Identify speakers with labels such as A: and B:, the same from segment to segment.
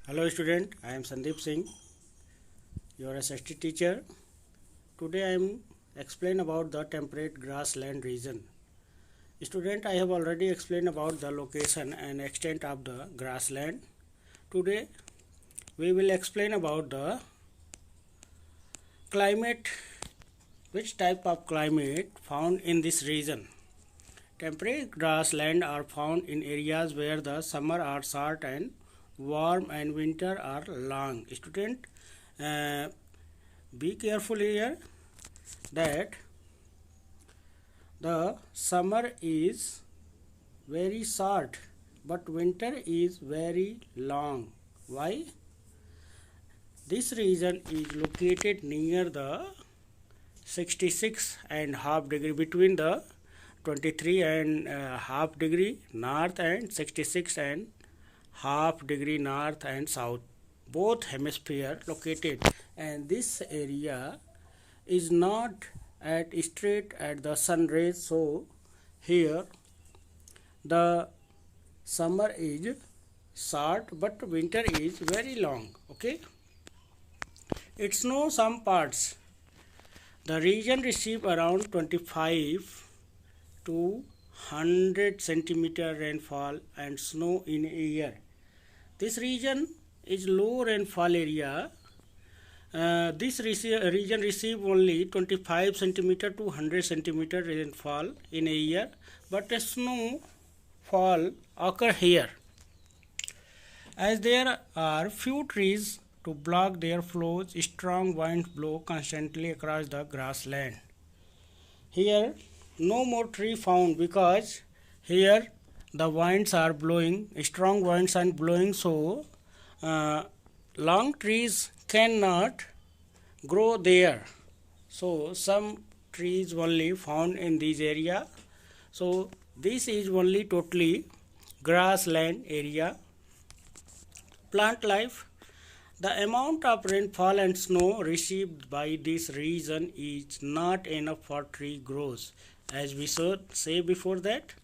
A: Hello student, I am Sandeep Singh, your SST teacher. Today I am explain about the temperate grassland region. Student, I have already explained about the location and extent of the grassland. Today we will explain about the climate, which type of climate found in this region. Temperate grassland are found in areas where the summer are short and warm and winter are long. Student, be careful here that the summer is very short but winter is very long. Why? This region is located near the 66 and half degree, between the 23 and half degree north and 66 and half degree north and south, both hemisphere located, and this area is not at straight at the sun rays, so here the summer is short but winter is very long. Okay, it snows some parts. The region receive around 25 to 100 centimeter rainfall and snow in a year. This region is low rainfall area. This region receive only 25 centimeter to 100 centimeter rainfall in a year, but a snowfall occur here, as there are few trees to block their flows. Strong winds blow constantly across the grassland. Here no more tree found because here the winds are blowing, strong winds are blowing, so long trees cannot grow there. So some trees only found in this area. So this is only totally grassland area. Plant life. The amount of rainfall and snow received by this region is not enough for tree growth. As we say before that,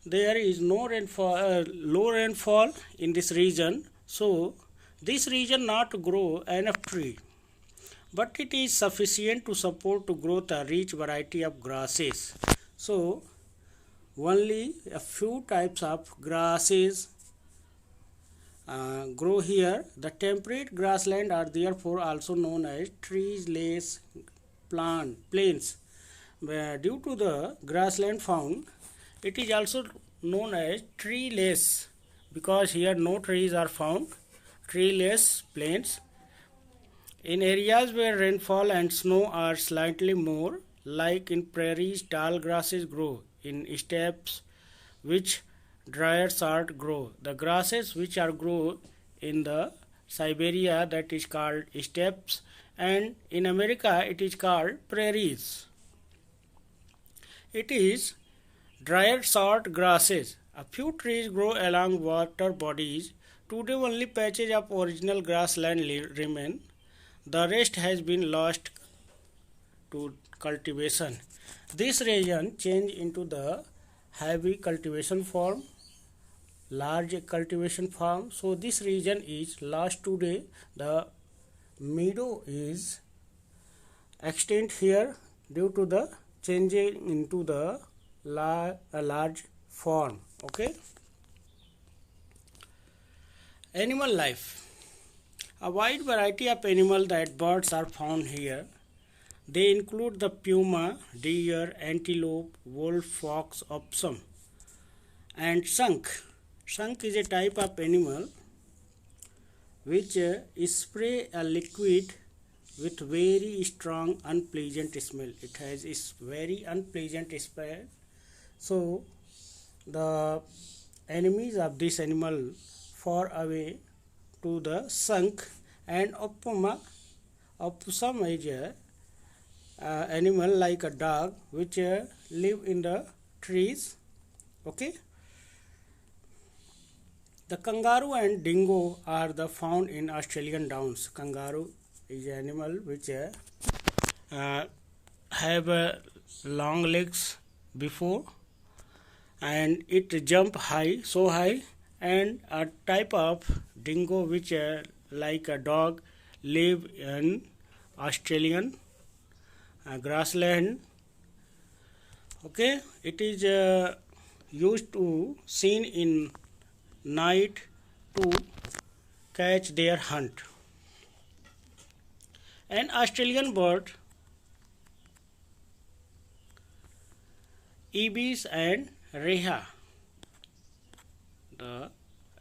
A: there is no rainfall, low rainfall in this region, so this region not grow enough tree, but it is sufficient to support to growth a rich variety of grasses. So only a few types of grasses grow here. The temperate grassland are therefore also known as treeless plains. Due to the grassland found, it is also known as treeless because here no trees are found. Treeless plains. In areas where rainfall and snow are slightly more, like in prairies, tall grasses grow. In steppes, which drier sort grow. The grasses which are grow in the Siberia, that is called steppes, and in America it is called prairies. It is drier short grasses. A few trees grow along water bodies. Today only patches of original grassland remain. The rest has been lost to cultivation. This region changed into the heavy cultivation form, large cultivation farm. So this region is lost today. The meadow is extinct here due to the changing into the large form. Okay, animal life. A wide variety of animals that birds are found here. They include the puma, deer, antelope, wolf, fox, opossum, and skunk. Skunk is a type of animal which spray a liquid with very strong unpleasant smell. It has a very unpleasant smell. So the enemies of this animal far away to the skunk. And opossum is a animal like a dog which live in the trees. Okay. The kangaroo and dingo are the found in Australian downs. Kangaroo is an animal which have long legs before, and it jump high, so high, and a type of dingo which like a dog live in Australian grassland. Okay, it is used to seen in night to catch their hunt. An Australian bird, ibis and reha. The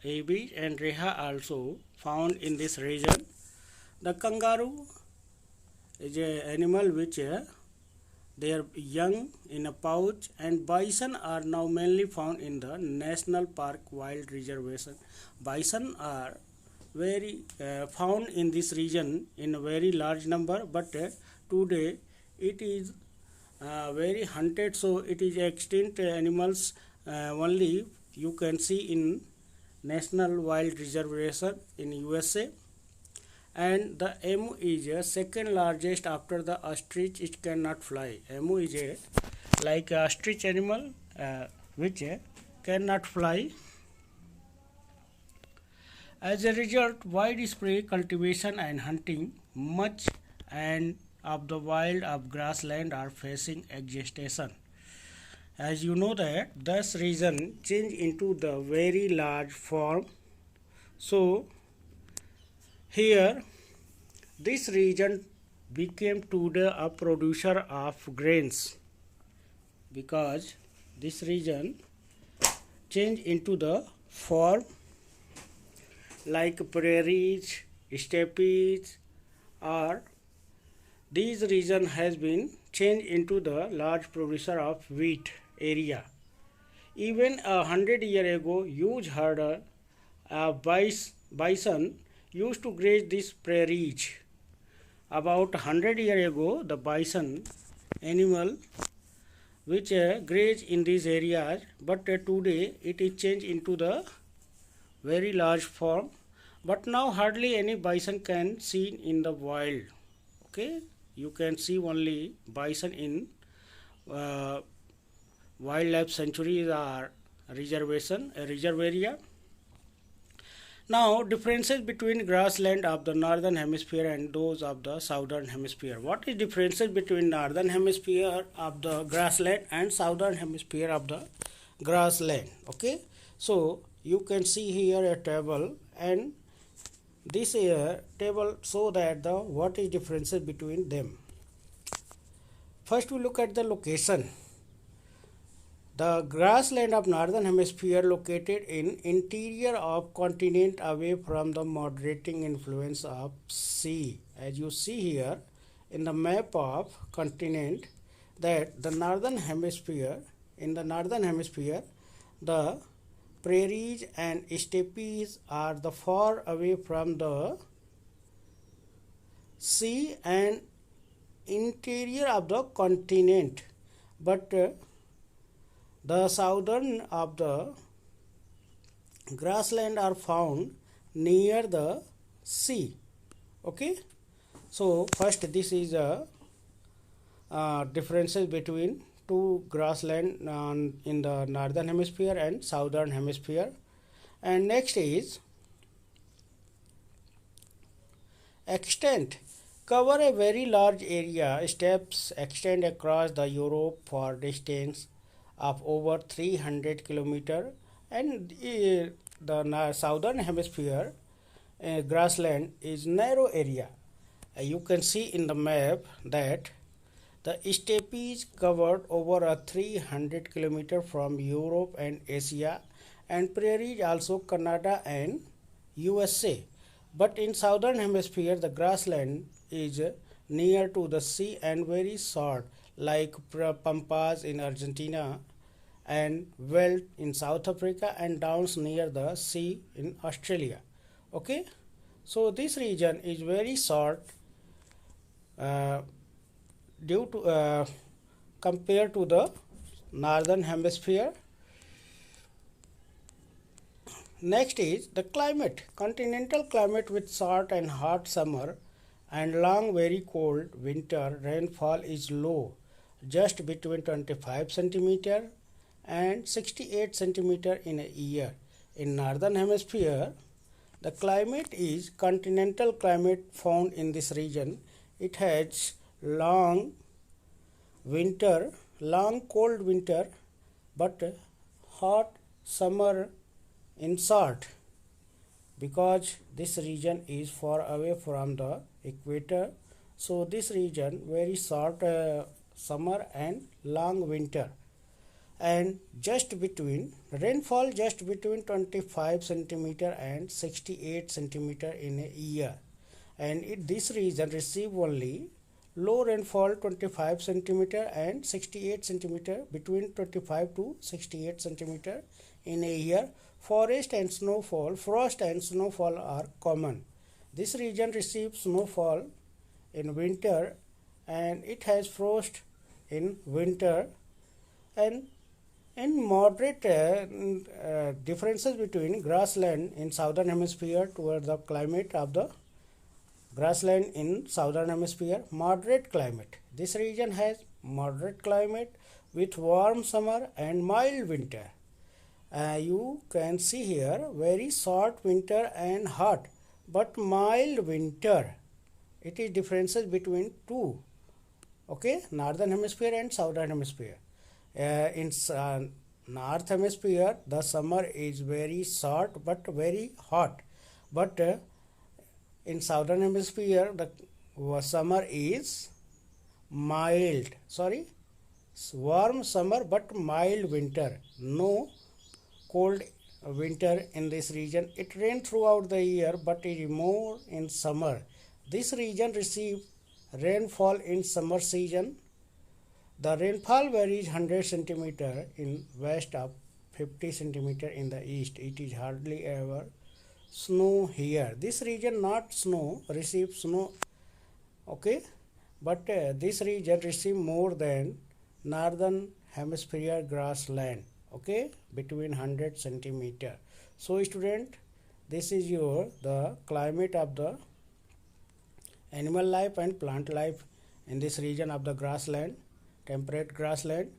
A: ibis and reha also found in this region. The kangaroo is an animal which they are young in a pouch, and bison are now mainly found in the National Park Wild Reservation. Bison are very found in this region in a very large number, but today it is very hunted, so it is extinct animals only you can see in National Wild Reservation in USA. And the emu is second largest after the ostrich. It cannot fly. Emu is like a ostrich animal which cannot fly. As a result, widespread cultivation and hunting, much and of the wild of grassland are facing extinction. As you know that this region changed into the very large form. So here, this region became today a producer of grains because this region changed into the form like prairies, steppes, or this region has been changed into the large producer of wheat area. Even 100 years ago, huge herd of bison used to graze these prairies. About 100 years ago, the bison animal which graze in these areas, but today it is changed into the very large form. But now hardly any bison can see in the wild. Okay, you can see only bison in wildlife sanctuaries or reserve area. Now, differences between grassland of the northern hemisphere and those of the southern hemisphere. What is differences between northern hemisphere of the grassland and southern hemisphere of the grassland? Okay, so you can see here a table, and this table show that the what is differences between them. First, we look at the location. The grassland of northern hemisphere located in interior of continent away from the moderating influence of sea. As you see here in the map of continent, that the northern hemisphere, in the northern hemisphere, the prairies and steppes are the far away from the sea and interior of the continent, but the southern of the grassland are found near the sea. Okay, so first this is a differences between two grassland in the northern hemisphere and southern hemisphere. And next is extent. Cover a very large area. Steppes extend across the Europe for distance of over 300 kilometers, and the southern hemisphere grassland is narrow area. You can see in the map that the steppes covered over a 300 kilometers from Europe and Asia, and prairies also Canada and USA. But in southern hemisphere, the grassland is near to the sea and very short, like pampas in Argentina and veld in South Africa and downs near the sea in Australia. Okay, so this region is very short due to compared to the northern hemisphere. Next is the climate. Continental climate with short and hot summer and long very cold winter. Rainfall is low, just between 25 centimeter and 68 centimeter in a year. In northern hemisphere, the climate is continental climate found in this region. It has long cold winter, but hot summer in short, because this region is far away from the equator. So this region very short summer and long winter, and just between rainfall just between 25 centimeter and 68 centimeter in a year. And this region receive only low rainfall 25 centimeter and 68 centimeter, between 25 to 68 centimeter in a year. Frost and snowfall are common. This region receives snowfall in winter, and it has frost in winter. And in moderate differences between grassland in southern hemisphere toward the climate of the grassland in southern hemisphere, moderate climate. This region has moderate climate with warm summer and mild winter. You can see here very short winter and hot but mild winter. It is differences between two, okay, northern hemisphere and southern hemisphere. In north hemisphere, the summer is very short but very hot, but in southern hemisphere the summer is warm summer but mild winter, no cold winter in this region. It rains throughout the year but it is more in summer. This region receives rainfall in summer season. The rainfall varies 100 centimeter in west of 50 centimeter in the east. It is hardly ever snow here. This region not receives snow, okay, but this region receive more than northern hemisphere grassland, okay, between 100 centimeter. So student, this is the climate of the animal life and plant life in this region of the grassland, temperate grassland.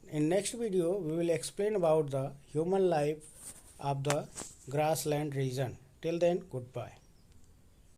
A: In next video we will explain about the human life of the grassland region. Till then, goodbye.